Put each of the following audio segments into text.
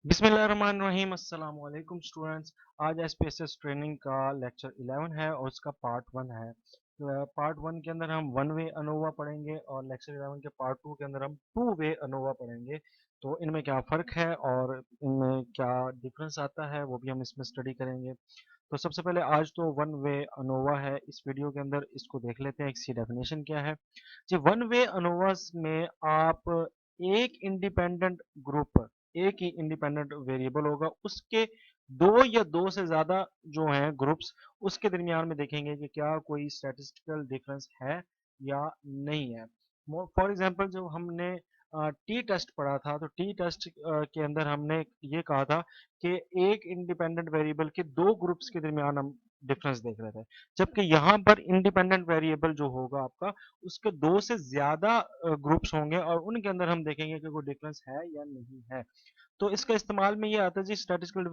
बिस्मिल्लाहिर्रहमानिर्रहीम अस्सलाम वालेकुम स्टूडेंट्स। आज एसपीएसएस ट्रेनिंग का लेक्चर 11 है और उसका पार्ट 1 है। पार्ट 1 के अंदर हम वन वे अनोवा पढ़ेंगे और लेक्चर 11 के पार्ट 2 के अंदर हम टू वे अनोवा पढ़ेंगे। तो इनमें क्या फ़र्क है और इनमें क्या डिफरेंस आता है वो भी हम इसमें स्टडी करेंगे। तो सबसे पहले आज तो वन वे अनोवा है, इस वीडियो के अंदर इसको देख लेते हैं इसकी डेफिनेशन क्या है। जी, वन वे अनोवास में आप एक इंडिपेंडेंट ग्रुप, एक ही इंडिपेंडेंट वेरिएबल होगा, उसके दो या दो से ज्यादा जो हैं ग्रुप्स, उसके दरमियान में देखेंगे कि क्या कोई स्टैटिस्टिकल डिफरेंस है या नहीं है। फॉर एग्जांपल जब हमने टी टेस्ट पढ़ा था तो टी टेस्ट के अंदर हमने ये कहा था कि एक इंडिपेंडेंट वेरिएबल के दो ग्रुप्स के दरमियान हम डिफरेंस देख रहे थे, जबकि यहाँ पर इंडिपेंडेंट वेरिएबल जो होगा आपका, उसके दो से ज्यादा ग्रुप्स होंगे और उनके अंदर हम देखेंगे कि कोई डिफरेंस है या नहीं है। तो इसका इस्तेमाल में ये आता है जी, statistical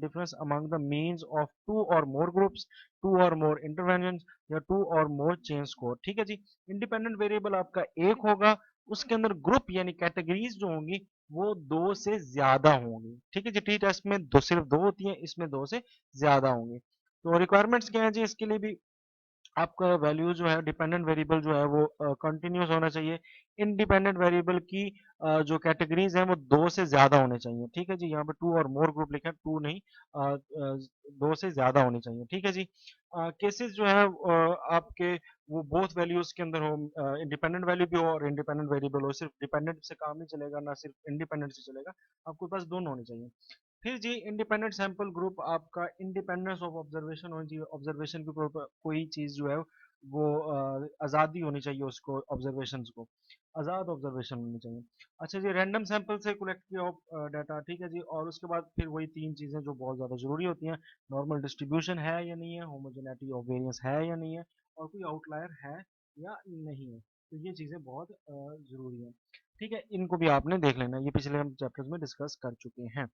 difference among the means of two और मोर ग्रुप्स, टू और मोर इंटरवेंशन या टू और मोर चेन स्कोर। ठीक है जी, इंडिपेंडेंट वेरिएबल आपका एक होगा, उसके अंदर ग्रुप यानी कैटेगरीज जो होंगी वो दो से ज्यादा होंगी। ठीक है जी, टी टेस्ट में दो सिर्फ दो होती है, इसमें दो से ज्यादा होंगी। तो रिक्वायरमेंट्स क्या है जी इसके लिए भी, आपका वैल्यू जो है डिपेंडेंट वेरिएबल जो है वो कंटिन्यूस होना चाहिए। इंडिपेंडेंट वेरिएबल की जो कैटेगरीज हैं वो दो से ज्यादा होने चाहिए। ठीक है जी, यहाँ पे टू और मोर ग्रुप लिखा है, टू नहीं, दो से ज्यादा होनी चाहिए। ठीक है जी, केसेस जो है आपके वो बोथ वैल्यूज के अंदर हो, इंडिपेंडेंट वैल्यू भी हो और इंडिपेंडेंट वेरिएबल हो। सिर्फ डिपेंडेंट से काम नहीं चलेगा, ना सिर्फ इंडिपेंडेंट से चलेगा, आपके पास दोनों होने चाहिए। फिर जी इंडिपेंडेंट सैंपल ग्रुप, आपका इंडिपेंडेंस ऑफ ऑब्जर्वेशन होनी चाहिए। ऑब्जर्वेशन की कोई चीज जो है वो आज़ादी होनी चाहिए, उसको ऑब्जर्वेशंस को आज़ाद ऑब्जर्वेशन होनी चाहिए। अच्छा जी, रैंडम सैंपल से कलेक्ट किया डाटा। ठीक है जी, और उसके बाद फिर वही तीन चीज़ें जो बहुत ज़्यादा ज़रूरी होती हैं, नॉर्मल डिस्ट्रीब्यूशन है या नहीं है, होमोजेनिटी ऑफ वेरिएंस है या नहीं है, और कोई आउटलायर है या नहीं है। तो ये चीज़ें बहुत ज़रूरी हैं। ठीक है, इनको भी आपने देख लेना, ये पिछले हम चैप्टर्स में डिस्कस कर चुके हैं।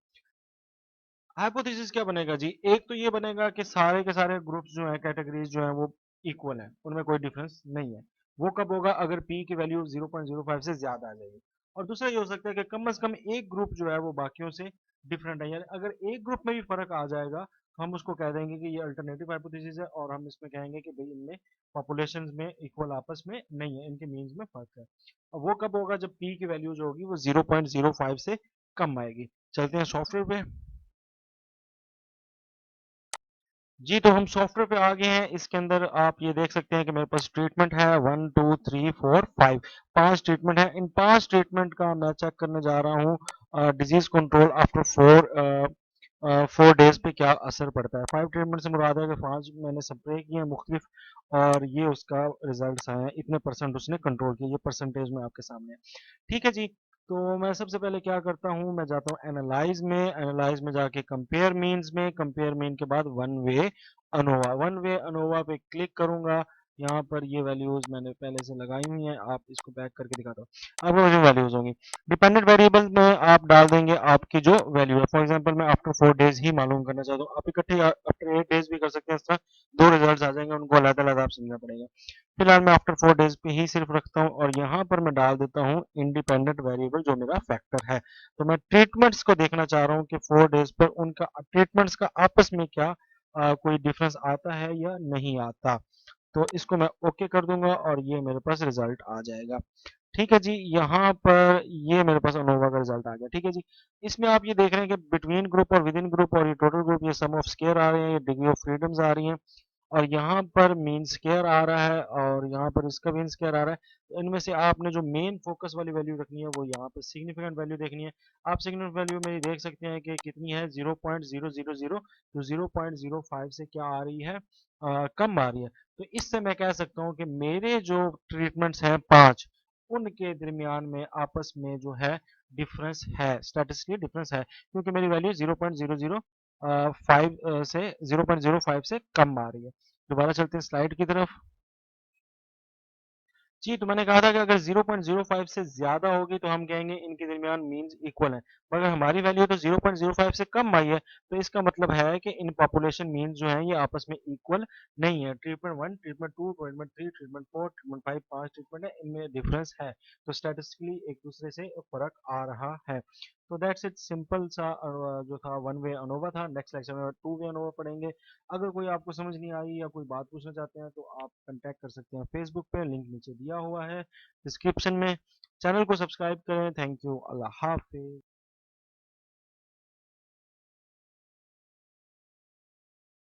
हाइपोथेसिस क्या बनेगा जी, एक तो ये बनेगा कि सारे के सारे ग्रुप्स जो हैं, कैटेगरीज जो हैं वो इक्वल हैं, उनमें कोई डिफरेंस नहीं है। वो कब होगा, अगर पी की वैल्यू 0.05 से ज्यादा आ जाएगी। और दूसरा ये हो सकता है कि कम से कम एक ग्रुप जो है वो बाकियों से डिफरेंट है, यानी अगर एक ग्रुप में भी फर्क आ जाएगा तो हम उसको कह देंगे कि ये अल्टरनेटिव हाइपोथेसिस है, और हम इसमें कहेंगे कि भाई इनमें पॉपुलेशन में इक्वल आपस में नहीं है, इनके मीन्स में फर्क है। और वो कब होगा, जब पी की वैल्यू जो होगी वो 0.05 से कम आएगी। चलते हैं सॉफ्टवेयर पे। जी, तो हम सॉफ्टवेयर पे आ गए हैं। इसके अंदर आप ये देख सकते हैं कि मेरे पास ट्रीटमेंट है 1 2 3 4 5, पांच ट्रीटमेंट है। इन पांच ट्रीटमेंट का मैं चेक करने जा रहा हूँ डिजीज कंट्रोल आफ्टर 4 डेज पे क्या असर पड़ता है। 5 ट्रीटमेंट से मुराद है कि 5 मैंने स्प्रे किए हैं मुख्तलिफ, और ये उसका रिजल्ट आए हैं, इतने परसेंट उसने कंट्रोल किया, ये परसेंटेज में आपके सामने है। ठीक है जी, तो मैं सबसे पहले क्या करता हूँ, मैं जाता हूँ एनालाइज में, एनालाइज में जाके कंपेयर मीन्स में, कंपेयर मीन के बाद वन वे अनोवा पे क्लिक करूंगा। यहाँ पर ये वैल्यूज मैंने पहले से लगाई हुई हैं, आप इसको बैक करके दिखाता हूँ। अब मुझे वैल्यूज होंगी डिपेंडेंट वेरिएबल में, आप डाल देंगे आपकी जो वैल्यू है। फॉर एग्जांपल मैं आफ्टर 4 डेज ही मालूम करना चाहता हूँ, आप इकट्ठे आफ्टर 8 डेज भी कर सकते हैं। इस तरह दो रिजल्ट आ जाएंगे, उनको अलग अलग आप समझना पड़ेगा। फिलहाल मैं आफ्टर 4 डेज पे ही सिर्फ रखता हूँ, और यहाँ पर मैं डाल देता हूँ इंडिपेंडेंट वेरिएबल जो मेरा फैक्टर है। तो मैं ट्रीटमेंट्स को देखना चाह रहा हूँ कि 4 डेज पर उनका ट्रीटमेंट्स का आपस में क्या कोई डिफरेंस आता है या नहीं आता। तो इसको मैं ओके कर दूंगा और ये मेरे पास रिजल्ट आ जाएगा। ठीक है जी, यहाँ पर ये मेरे पास अनोवा का रिजल्ट आ गया। ठीक है जी, इसमें आप ये देख रहे हैं कि बिटवीन ग्रुप और विद इन ग्रुप और ये टोटल ग्रुप, ये सम ऑफ स्केयर आ रहे हैं, ये डिग्री ऑफ फ्रीडम्स आ रही हैं, और यहाँ पर मीन स्क्वायर आ रहा है, और यहाँ पर इसका मीन स्क्वायर आ रहा है। तो इनमें से आपने जो मेन फोकस वाली वैल्यू रखनी है वो यहाँ पर सिग्निफिकेंट वैल्यू देखनी है। आप सिग्निफिकेंट वैल्यू में देख सकते हैं कि कितनी है, 0.000, तो 0.05 से क्या आ रही है, कम आ रही है। तो इससे मैं कह सकता हूँ कि मेरे जो ट्रीटमेंट्स हैं पांच, उनके दरमियान में आपस में जो है डिफरेंस है, स्टैटिस्टिकली डिफरेंस है, क्योंकि मेरी वैल्यू 0.005 से 0.05 से कम आ रही है। दोबारा चलते हैं स्लाइड की तरफ। जी, तो मैंने कहा था कि अगर 0.05 से ज्यादा होगी तो हम कहेंगे इनके दरमियान मीन्स इक्वल है। पर अगर हमारी वैल्यू तो 0.05 से कम आई है, तो इसका मतलब है कि इन पॉपुलेशन मीन्स जो है ये आपस में इक्वल नहीं है। Treatment 1, treatment 2, treatment 3, treatment 4, treatment 5, पांच ट्रीटमेंट है, इनमें डिफरेंस है। तो स्टैटिस्टिकली एक दूसरे से फर्क आ रहा है। तो दैट्स इट, सिंपल सा जो था वन वे अनोवा था। नेक्स्ट लेक्चर में टू वे अनोवा पढ़ेंगे। अगर कोई आपको समझ नहीं आई या कोई बात पूछना चाहते हैं तो आप कांटेक्ट कर सकते हैं फेसबुक पे, लिंक नीचे दिया हुआ है डिस्क्रिप्शन में। चैनल को सब्सक्राइब करें। Thank you, Allah Hafiz.